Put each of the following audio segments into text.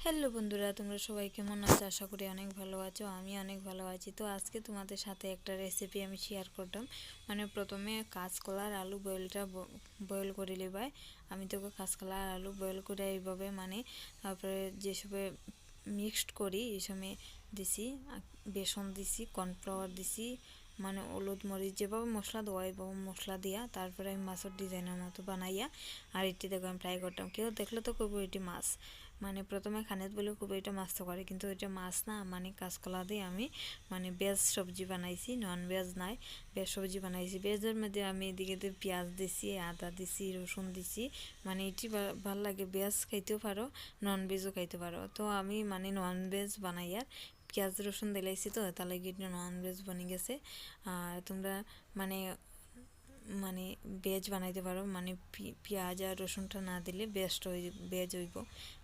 Hello বন্ধুরা, তোমরা সবাই কেমন আছো? আশা করি অনেক ভালো আছো। আমি অনেক ভালো আছি। তো আজকে তোমাদের সাথে একটা রেসিপি আমি শেয়ার করতাম। মানে প্রথমে কাঁচকলা আর আলু বয়েল করে নেবাই। আমি তোকে কাঁচকলা আর আলু বয়েল করে এইভাবে মানে তারপরে যেসবে মিক্সড করি এই সময় দিছি বেসন দিছি, কর্নফ্লাওয়ার দিছি, মানে হলুদ মরিচ যেভাবে মশলা দেওয়া এইভাবে মশলা দিয়া তারপরে আমি মাছের ডিজাইনের মতো বানাইয়া আর এটি দেখো আমি ফ্রাই করতাম। কেউ দেখলে তো করবো এটি মাছ, মানে প্রথমে খানেত বলে খুব এটা মাছ তো করে, কিন্তু এটা মাছ না, মানে কাঁচকলা দিয়ে আমি মানে ভেজ সবজি বানাইছি, নন ভেজ নাই, ভেজ সবজি বানাইছি। ভেজের মধ্যে আমি এদিকে পেঁয়াজ দিছি, আদা দিছি, রসুন দিছি। মানে এটি ভাল লাগে, ভেজ খাইতেও পারো, নন ভেজও খাইতে পারো। তো আমি মানে নন ভেজ বানাই আর পেঁয়াজ রসুন দিলাইছি, তো তার লাগে নন ভেজ বনে গেছে। আর তোমরা মানে মানে ভেজ বানাইতে পারো, মানে পেঁয়াজ আর রসুনটা না দিলে বেস্ট ভেজ হইব।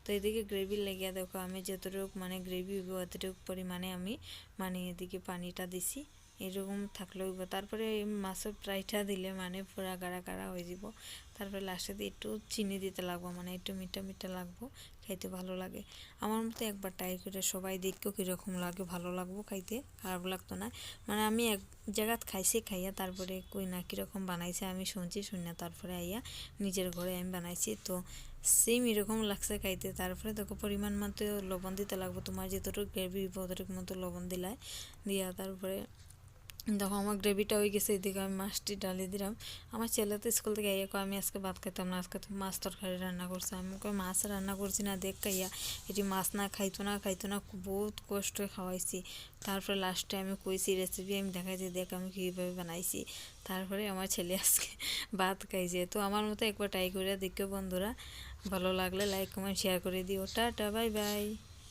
তো এদিকে গ্রেভি লেগে দেখো আমি যতটুকু মানে গ্রেভি হইব অতটুকু পরিমাণে আমি মানে এদিকে পানিটা দিছি, এরকম থাকলে হইব। তারপরে এই মাছের ফ্রাইটা দিলে মানে পুরা গাঢ়া গাঢ়া হয়ে যাব। তারপরে লাস্টে দিয়ে একটু চিনি দিতে লাগবো, মানে একটু মিঠা মিঠা লাগবো, খাইতে ভালো লাগে। আমার মতো একবার ট্রাই করে সবাই দেখো কীরকম লাগে, ভালো লাগবো খাইতে, খারাপ লাগতো না। মানে আমি এক জায়গাত খাইছি, খাইয়া তারপরে কই না কীরকম বানাইছে আমি শুনছি, শুনে তারপরে আইয়া নিজের ঘরে আমি বানাইছি, তো সেম এরকম লাগছে খাইতে। তারপরে দেখো পরিমাণ মতো লবণ দিতে লাগবো, তোমার যতটুকু গ্রেভি অতটুকু মতো লবণ দিলাই, দিয়া তারপরে দেখো আমার গ্রেভিটা হয়ে গেছে। এদিকে আমি মাছটি ডালিয়ে দিলাম। আমার ছেলে তো স্কুল থেকে আইয়া কয় আমি আজকে ভাত খাইতাম না, আজকে তো মাছ তরকারি রান্না করছে। আমি কই মাছ রান্না করছি না, দেখ খাইয়া এটি মাছ না খাইতো না, খাইতো না, বহুত কষ্ট খাওয়াইছি। তারপরে লাস্টে আমি কইছি রেসিপি আমি দেখাইছি, দেখ আমি কীভাবে বানাইছি। তারপরে আমার ছেলে আজকে ভাত খাইছে। তো আমার মতো একবার ট্রাই করে দেখো বন্ধুরা, ভালো লাগলে লাইক কমেন্ট শেয়ার করে দিও। Tata, bye bye.